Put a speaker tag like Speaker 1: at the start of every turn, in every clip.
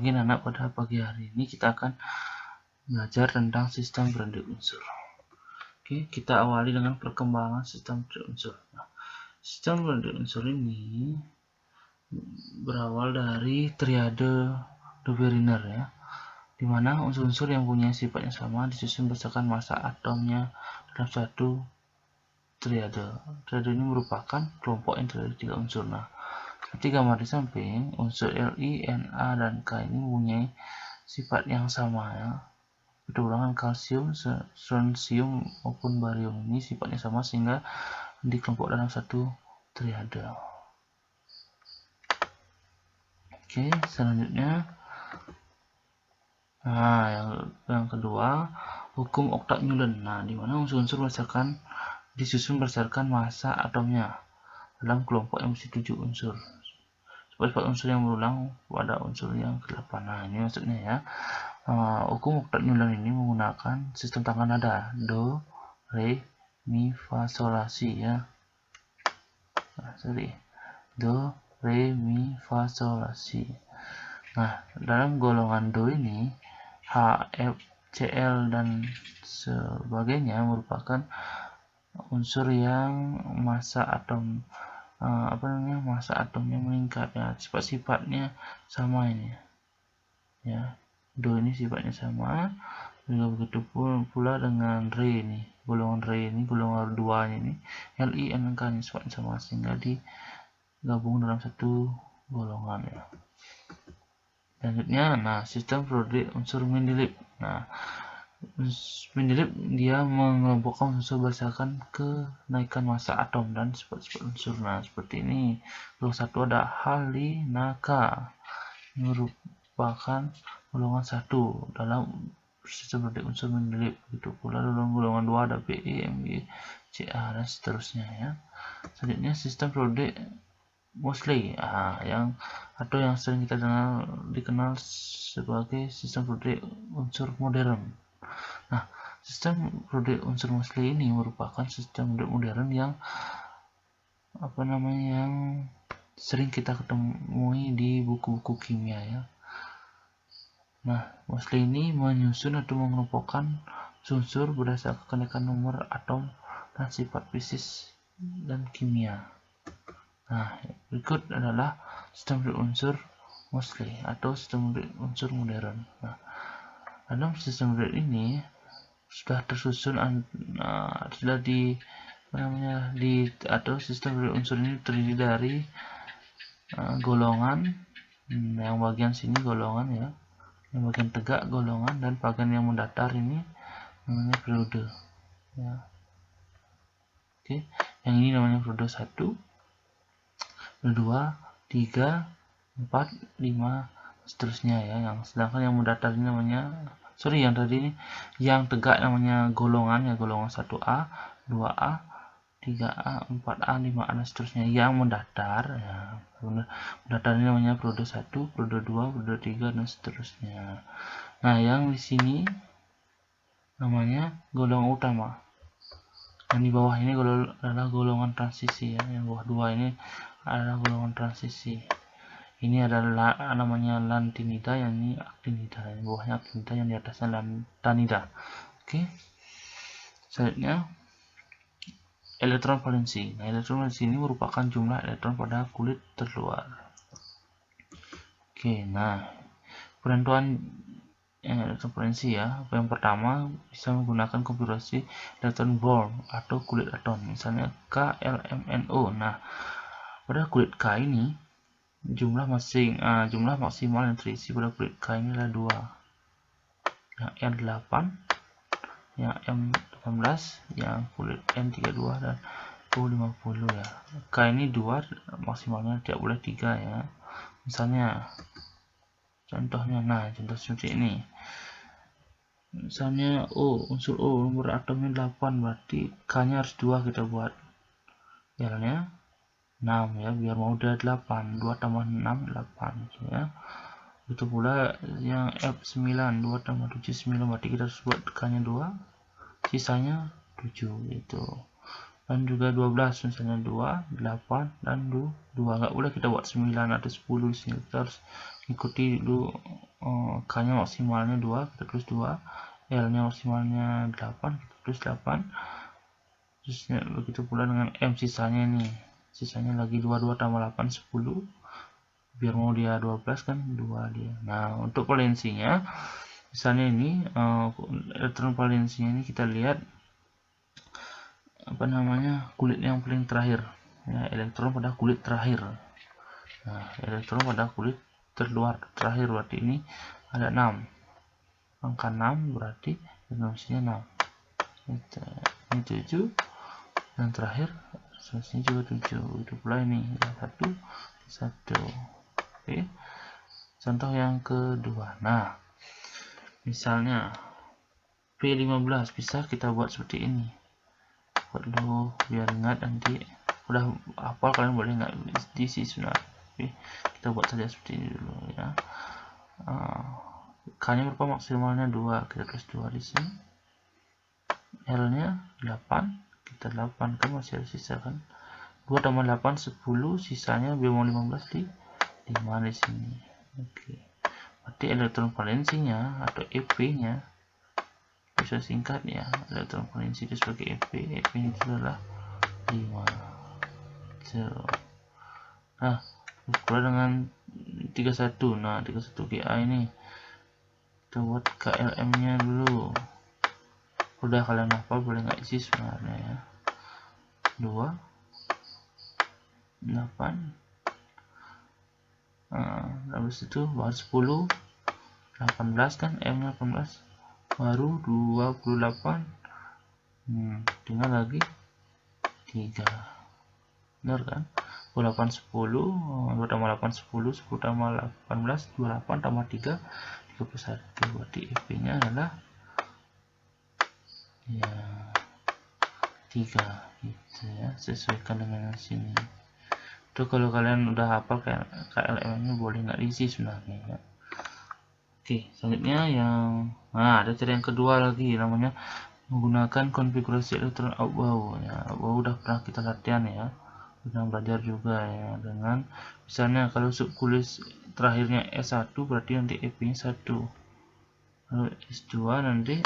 Speaker 1: pagi anak, pada pagi hari ini kita akan belajar tentang sistem periode unsur. Oke, kita awali dengan perkembangan sistem periode unsur. Nah, sistem periode unsur ini berawal dari triade de Beriner ya, di mana unsur-unsur yang punya sifatnya sama disusun berdasarkan massa atomnya dalam satu triade. Triade ini merupakan kelompok yang terdiri dari 3 unsur. Nah, seperti gambar di samping, unsur Li, Na, dan K ini mempunyai sifat yang sama ya. Pertubuhan kalsium, strontium maupun barium ini sifatnya sama sehingga dikelompok dalam satu triade. Oke, selanjutnya, nah yang kedua, hukum Octav-Newland. Nah, di mana unsur-unsur disusun berdasarkan massa atomnya dalam kelompok yang berisi 7 unsur. Sifat unsur yang berulang pada unsur yang ke-8. Nah, ini maksudnya ya. Hukum Octav-Newland ini menggunakan sistem tangga nada do, re, mi, fa, sol, la, si ya. Do, re, mi, fa, sol, la, si. Nah, dalam golongan do ini H, F, Cl dan sebagainya merupakan unsur yang massa atomnya meningkat ya, sifat-sifatnya sama ini ya. Do ini sifatnya sama, juga begitu pula dengan re ini, golongan 2 ini Li, N, K ini sifatnya sama sehingga digabung dalam satu golongan ya. Selanjutnya, nah sistem periode unsur Mendeleev. Nah, Mendeleev dia mengelompokkan unsur berdasarkan kenaikan massa atom dan sifat-sifat unsur. Nah, seperti ini. Golongan 1 ada Halinaka, merupakan golongan 1 dalam sistem periode unsur Mendeleev. Begitu pula dalam golongan 2 ada Be, Mg, Ca dan seterusnya ya. Selanjutnya sistem periode Moseley yang sering kita dikenal sebagai sistem periode unsur modern. Nah, sistem periode unsur Moseley ini merupakan sistem periode modern yang sering kita ketemui di buku-buku kimia ya. Nah, Moseley ini menyusun atau mengelompokkan unsur berdasarkan kenaikan nomor atom dan sifat fisik dan kimia. Nah, berikut adalah sistem periode unsur Moseley atau sistem periode unsur modern. Nah, dalam sistem periode ini sudah tersusun atau sistem periode unsur ini terdiri dari golongan, yang bagian sini golongan ya, yang bagian tegak golongan, dan bagian yang mendatar ini namanya periode ya. Oke, yang ini namanya periode 1, 2, 3, 4, 5 seterusnya ya. Sedangkan yang mendatar ini yang tegak namanya golongan ya, golongan 1A, 2A, 3A, 4A, 5A dan seterusnya. Yang mendatar ya, mendatar ini namanya periode 1, periode 2, periode 3 dan seterusnya. Nah, yang di sini namanya golongan utama. Yang di bawah ini adalah golongan transisi ya. Yang bawah 2 ini adalah golongan transisi. Ini adalah namanya lantinida, yang ini actinida. Yang bawahnya actinida, yang di atasnya lantanida. Oke. Selanjutnya elektron valensi. Nah, elektron valensi ini merupakan jumlah elektron pada kulit terluar. Oke, nah penentuan elektron valensi ya. Yang pertama bisa menggunakan konfigurasi elektron Bohr atau kulit atom, misalnya KLMNO. Nah, pada kulit K ini jumlah maksimal yang terisi pada kulit K ini adalah 2, yang R8, yang M18, yang kulit N32 dan U50 ya. K ini 2 maksimalnya, tidak boleh 3 ya. Misalnya contohnya, contoh seperti ini. Misalnya unsur O, nomor atomnya 8, berarti K nya harus 2 kita buat. Jalannya 6 ya, biar mau udah 8, 2 tambah 6, 8 ya. Itu pula yang F9, 2 tambah 7, 9, berarti kita harus buat K nya 2, sisanya 7 gitu. Dan juga 12, misalnya 2, 8, dan 2, nggak boleh kita buat 9 atau 10 sini. Kita harus ikuti dulu K-nya maksimalnya 2, kita tulis 2, L-nya maksimalnya 8, kita tulis 8. Terus begitu pula dengan M sisanya nih. Sisanya lagi 22 tambah 8, 10. Biar mau dia 12 kan 2 dia. Nah, untuk valensinya misalnya ini elektron valensinya ini kita lihat apa namanya, kulit yang paling terakhir. Ya, elektron pada kulit terakhir. Nah, elektron pada kulit terluar terakhir berarti ini ada 6. Angka 6 berarti valensinya 6. Ini 7. Dan terakhir solusinya juga 7. Itu pula ini 1. Oke. Contoh yang kedua. Nah, misalnya P15 bisa kita buat seperti ini. Buat dulu biar ingat, nanti udah hafal kalian boleh nggak diisi sebenarnya. Oke, kita buat saja seperti ini dulu ya. K-nya berapa? Maksimalnya 2, kita tulis 2 di sini. L-nya 8, kita 8 kan masih ada sisa kan. 2 tambah 8 10, sisanya biar mau 15 di 5 di sini. Oke. Berarti elektron valensinya atau EP-nya bisa singkat ya. Elektron valensi itu sebagai EP. EP-nya itu adalah 5. Nah, pula dengan 31. Nah, 31 GA ini kita buat KLM-nya dulu. Udah kalian hafal, boleh nggak isi sebenarnya ya. 2 8. Habis itu baru 10 18 kan, M 18 baru 28. Tinggal lagi 3. Benar kan? 28 10, 2 tambah 8 10, 10 tambah 18 28 tambah 3 31. Berarti EP nya adalah ya 3 gitu ya, sesuaikan dengan sini. Itu kalau kalian udah hafal KLM nya boleh nggak diisi sebenarnya ya. Oke, selanjutnya ada cara yang kedua lagi, namanya menggunakan konfigurasi elektron outbow ya. Outbow udah pernah kita latihan ya, pernah belajar juga ya, dengan misalnya kalau subkulit terakhirnya S1 berarti nanti EP nya 1, lalu S2 nanti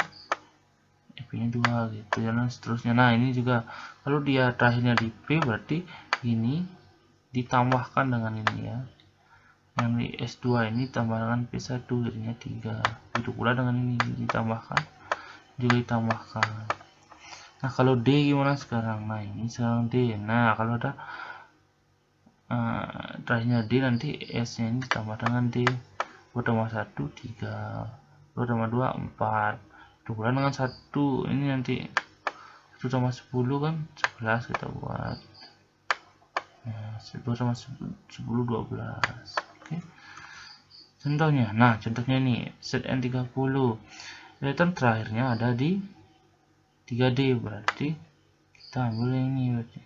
Speaker 1: EP nya 2 gitu ya, dan seterusnya. Nah, ini juga kalau dia terakhirnya di P berarti ini ditambahkan dengan ini ya, yang di S2 ini tambahkan P1 jadinya 3. Begitu pula dengan ini ditambahkan juga ditambahkan. Nah, kalau D gimana sekarang? Nah, ini sekarang D. Nah, kalau ada terakhirnya D, nanti S nya ini ditambah dengan D. 2 tambah 1 3, 2 tambah 2 4. Itu pula dengan 1 ini nanti 1 tambah 10 kan 11 kita buat. Nah, 2 tambah 10 12. Oke. Contohnya, contohnya ini set N30, elektron terakhirnya ada di 3D, berarti kita ambil yang ini berarti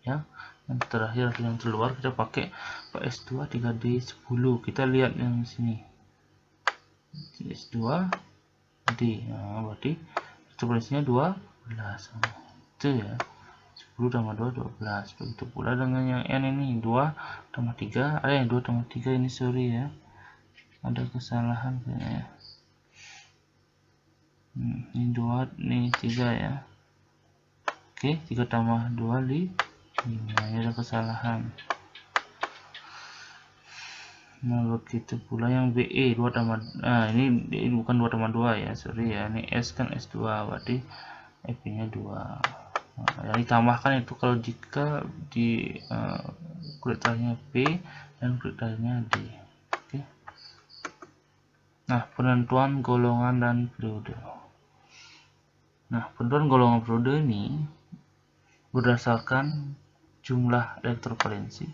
Speaker 1: ya, yang terakhir yang terluar kita pakai S2 3D 10. Kita lihat yang sini S2 D. Nah, berarti tulisnya 12 itu ya, 10 tambah 2 12. Begitu pula dengan yang N ini 2 tambah 3, 2 tambah 3 ini, sorry ya, ada kesalahan kayaknya. Ini 2, ini 3 ya. Oke, 3 tambah 2 5, ini ada kesalahan. Nah, begitu pula yang BE 2 tambah, ini bukan 2 tambah 2 ya, sorry ya, ini S kan S2 berarti EP nya 2. Yang ditambahkan itu kalau jika di kulit terakhirnya P dan kulit terakhirnya D. Oke. Nah, penentuan golongan dan periode. Nah, penentuan golongan periode ini berdasarkan jumlah elektron valensi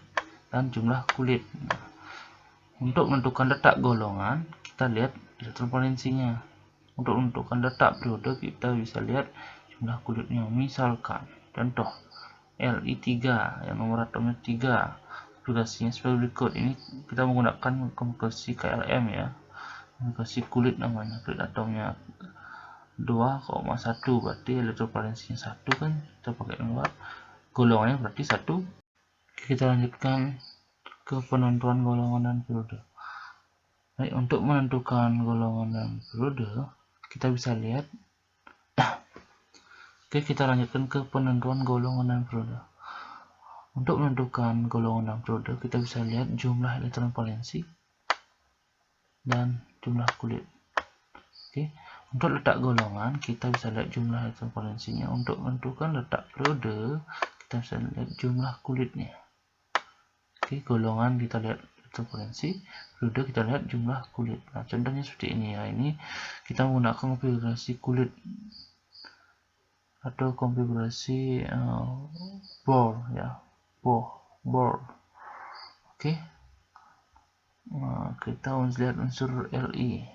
Speaker 1: dan jumlah kulit. Nah, untuk menentukan letak golongan, kita lihat elektron valensinya. Untuk menentukan letak periode, kita bisa lihat jumlah kulitnya. Misalkan contoh Li3 yang nomor atomnya 3, aplikasinya sebagai berikut. Ini kita menggunakan konversi KLM ya, konversi kulit namanya, kulit atomnya 2,1, berarti elektrovalensinya 1 kan, kita pakai nomor, golongannya berarti 1. Kita lanjutkan ke penentuan golongan dan periode. Baik, untuk menentukan golongan dan periode, kita bisa lihat. Oke, kita lanjutkan ke penentuan golongan dan periode. Untuk menentukan golongan dan periode, kita bisa lihat jumlah elektron valensi dan jumlah kulit. Oke, untuk letak golongan, kita bisa lihat jumlah elektron valensinya. Untuk menentukan letak periode, kita bisa lihat jumlah kulitnya. Oke, golongan kita lihat elektron valensi, periode kita lihat jumlah kulit. Nah, contohnya seperti ini ya. Ini kita menggunakan konfigurasi kulit atau konfigurasi bore ya, bore. Oke, nah, kita lihat unsur Li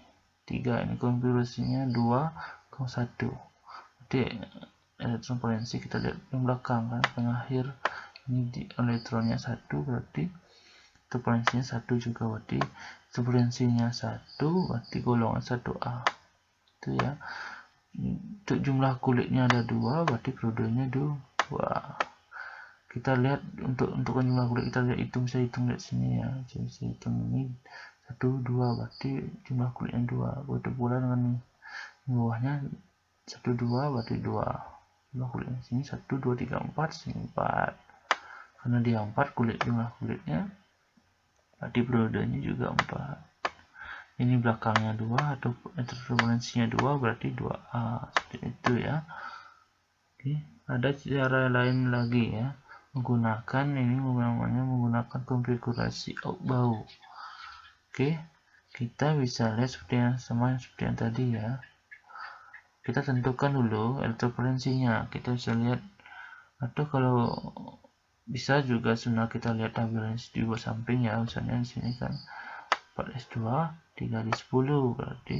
Speaker 1: 3, ini konfigurasinya 2,1. Jadi elektron valensi kita lihat yang belakang kan, pengakhir ini di elektronnya 1, berarti itu valensinya 1 juga, berarti valensinya 1, berarti golongan 1A itu ya. Untuk jumlah kulitnya ada 2, berarti periodenya 2. Kita lihat untuk jumlah kulit, kita lihat hitung, bisa hitung lihat sini ya, bisa hitung ini 1, 2, berarti jumlah kulitnya 2. Begitu pula dengan bawahnya 1, 2, berarti 2. Jumlah kulitnya sini 1, 2, 3, 4, sini 4. Karena dia 4 jumlah kulitnya, berarti periodenya juga 4. Ini belakangnya 2 atau valensinya 2, berarti 2A, seperti itu ya. Oke, ada cara lain lagi ya, menggunakan ini namanya menggunakan konfigurasi bau. Oke, kita bisa lihat seperti yang tadi ya. Kita tentukan dulu elektrovalensinya. Kita bisa lihat, atau kalau bisa juga sudah kita lihat tabelnya di bawah samping ya. Misalnya di sini kan 4S2 3/10, berarti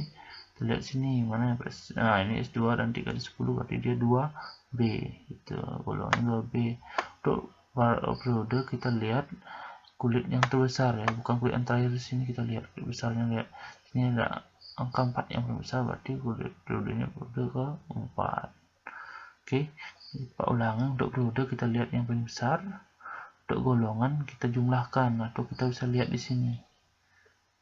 Speaker 1: kita lihat sini mana. Nah, ini S2 dan 3/10, berarti dia 2B itu, golongannya 2B. Untuk periode kita lihat kulit yang terbesar ya, bukan kulit yang terakhir. Di sini kita lihat kulit besarnya, lihat sini ada angka 4 yang paling besar, berarti periodenya periode ke-4. Oke, Pak ulangan, untuk periode kita lihat yang paling besar, untuk golongan kita jumlahkan atau kita bisa lihat di sini.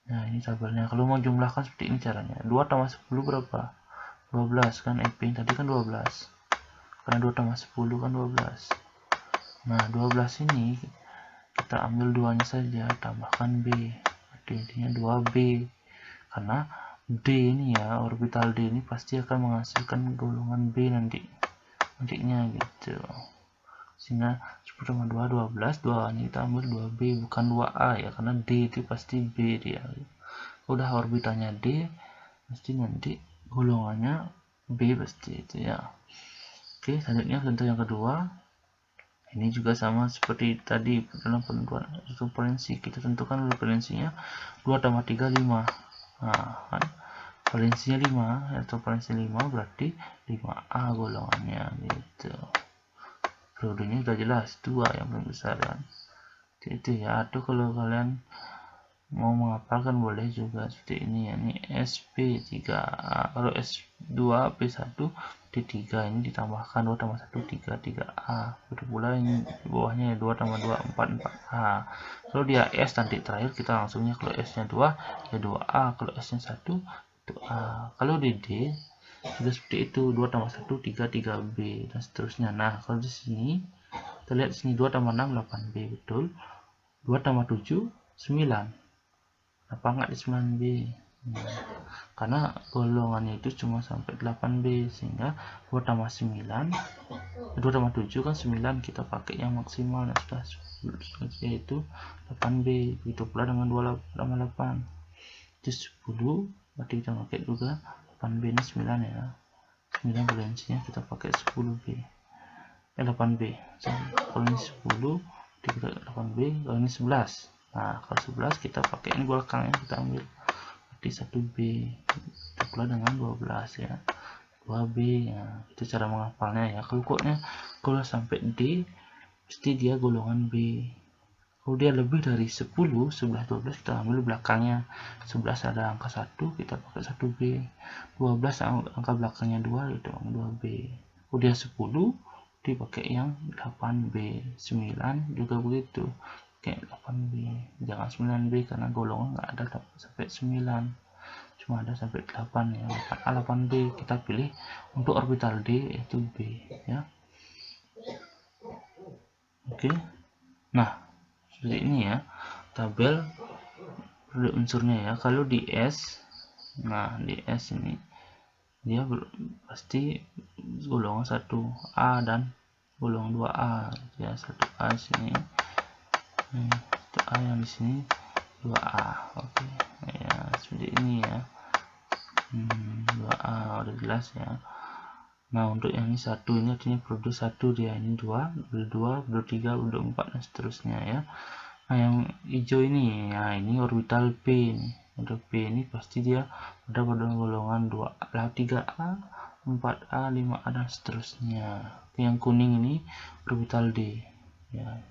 Speaker 1: Nah, ini tabelnya. Kalau mau jumlahkan seperti ini caranya. 2 tambah 10 berapa? 12 kan, Eping tadi kan 12. Karena 2 tambah 10 kan 12. Nah, 12 ini kita ambil 2-nya saja, tambahkan B. Berarti intinya 2B. Karena D ini ya, orbital D ini pasti akan menghasilkan golongan B nantinya gitu. Sehingga 10 tambah 2, 12, 2 ini kita ambil 2B, bukan 2A ya, karena D itu pasti B dia. Udah orbitalnya D, pasti nanti golongannya B pasti itu ya. Oke, selanjutnya contoh yang kedua. Ini juga sama seperti tadi dalam penentuan valensi. Kita tentukan dulu valensinya 2 tambah 3, 5. Nah, kan valensinya 5, atau valensi 5, berarti 5A golongannya gitu. Periodenya sudah jelas, 2 yang paling besar kan. Itu ya. Atau kalau kalian mau menghafalkan boleh juga seperti ini ya, ini SP3A. Kalau S2 P1 D3, ini ditambahkan 2 tambah 1 3, 3A. Begitu pula ini di bawahnya 2 tambah 2 4, 4A. Kalau dia S nanti terakhir kita langsungnya, kalau S nya 2 ya 2A, kalau S nya 1 itu A. Kalau di D juga seperti itu, 2 tambah 1 3, 3B dan seterusnya. Nah, kalau di sini kita lihat sini 2 tambah 6 8B, betul. 2 tambah 7 9. Apa enggak di 9B? Karena golongannya itu cuma sampai 8B, sehingga 2 tambah 9, 2 tambah 7 kan 9, kita pakai yang maksimal, dan sudah yaitu 8B. Begitu pula dengan 2 tambah 8 itu 10, berarti kita pakai juga 8B ini 9 ya. 9 valensinya kita pakai 10B, 8B. Kalau ini 10 kita 8B, kalau ini 11. Nah, kalau 11 kita pakai ini belakangnya, kita ambil berarti 1B. Itu pula dengan 12 ya, 2B ya. Itu cara menghafalnya ya. Kalau sampai D pasti dia golongan B. Kalau dia lebih dari 10, 11, 12 kita ambil belakangnya. 11 ada angka 1, kita pakai 1B. 12 angka belakangnya 2, itu 2B. Kalau dia 10 dipakai yang 8B. 9 juga begitu, kayak 8B, jangan 9B karena golongan nggak ada sampai 9, cuma ada sampai 8 ya. 8A 8B kita pilih untuk orbital D yaitu B ya. Oke, nah seperti ini ya tabel periode unsurnya ya. Kalau di S, nah di S ini dia pasti golongan 1A dan golongan 2A ya. 1A sini, 1A yang di sini 2A. Oke ya, seperti ini ya. 2A udah jelas ya. Nah untuk yang ini 1 ini artinya periode 1 dia, ini 2, periode 2, periode 3, periode 4 dan seterusnya ya. Nah yang hijau ini, nah ini orbital P nih. Orbital P ini pasti dia ada pada golongan 2A, 3A, 4A, 5A dan seterusnya. Yang kuning ini orbital D ya.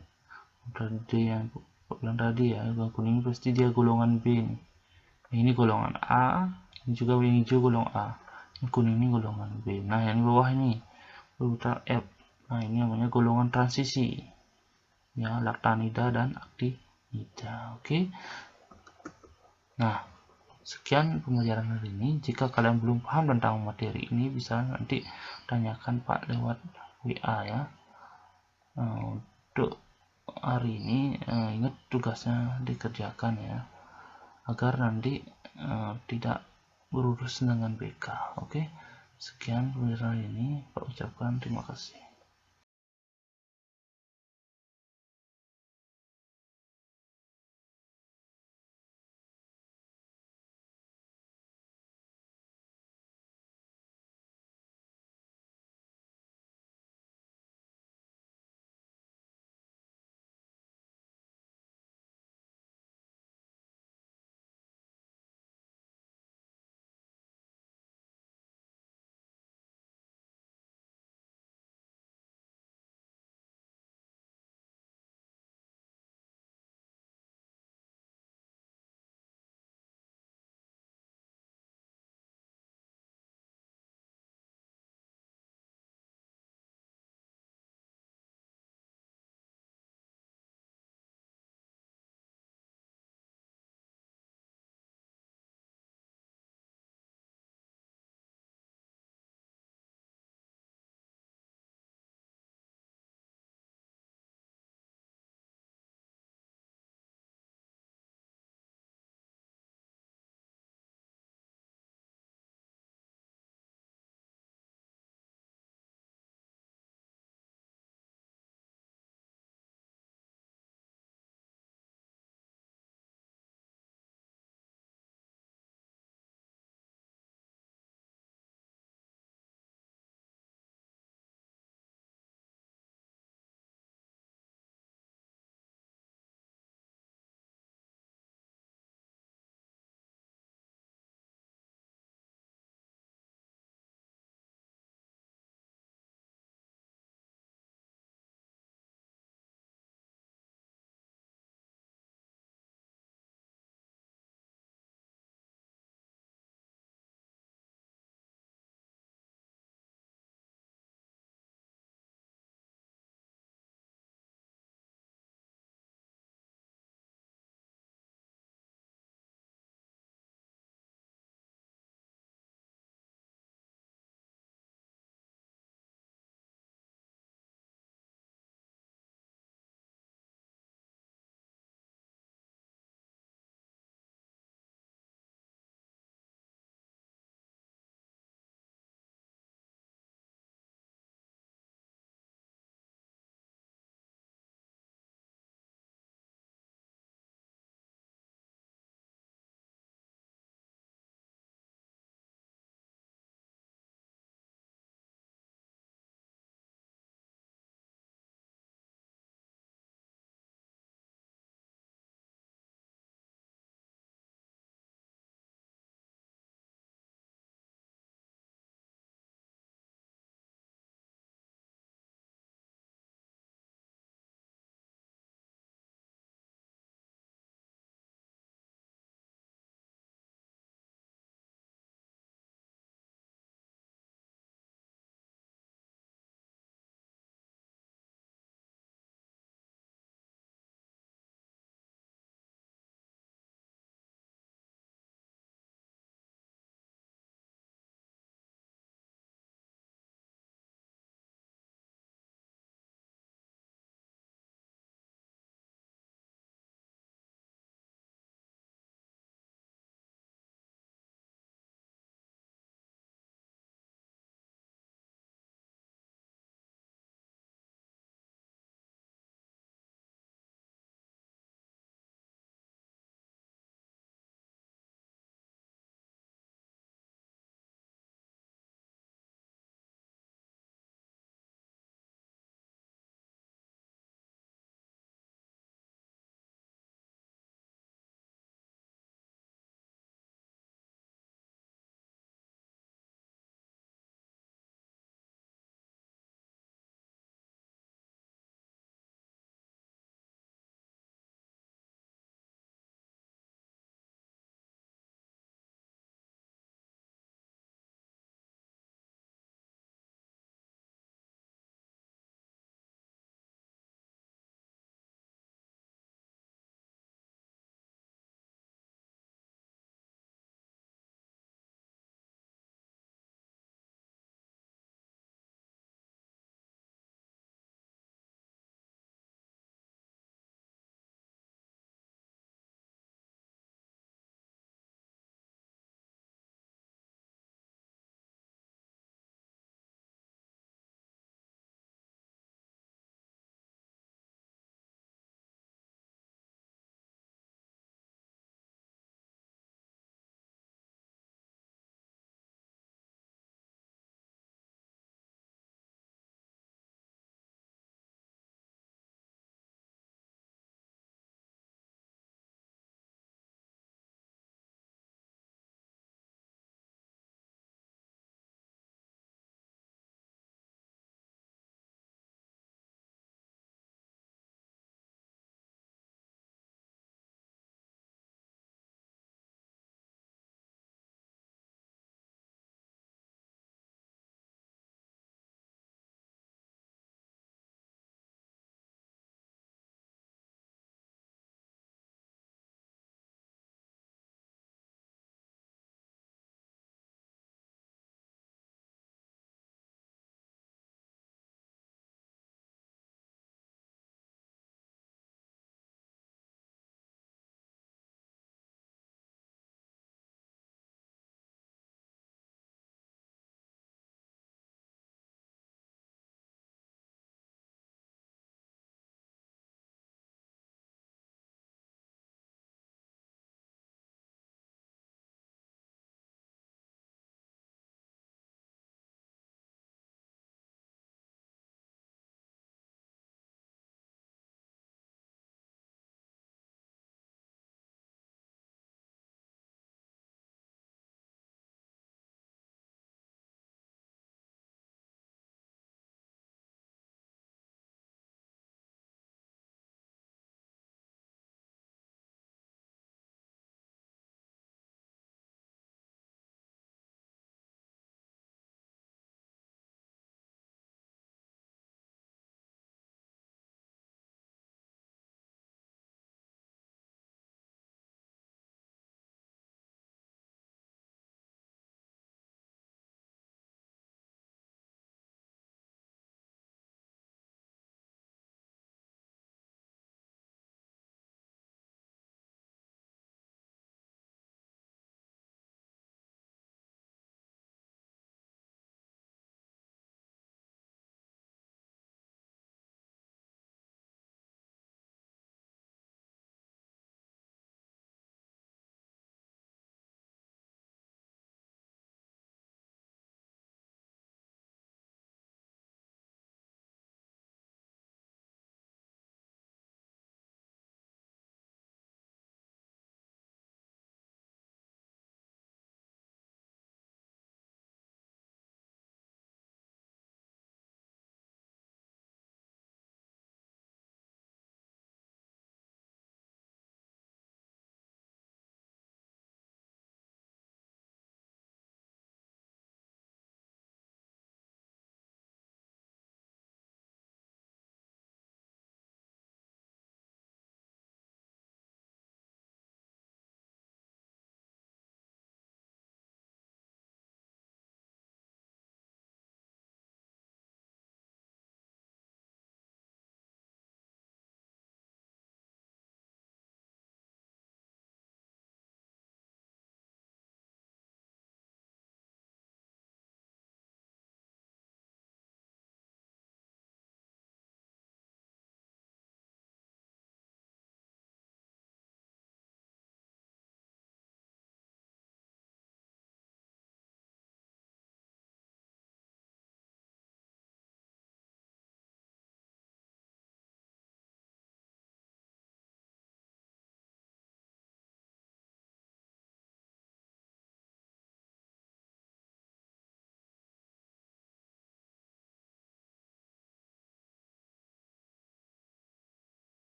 Speaker 1: Orbital D yang bilang tadi ya, yang kuning pasti dia golongan B nih. Nah, ini golongan A, ini juga yang hijau golongan A. Yang kuning ini golongan B. Nah yang di bawah ini orbital F. Nah ini namanya golongan transisi ya, lactanida dan actinida. Oke. Nah, sekian pembelajaran hari ini. Jika kalian belum paham tentang materi ini, bisa nanti tanyakan Pak lewat WA ya. Untuk hari ini ingat tugasnya dikerjakan ya, agar nanti tidak berurusan dengan BK. Oke. Sekian pembelajaran hari ini. Pak ucapkan terima kasih.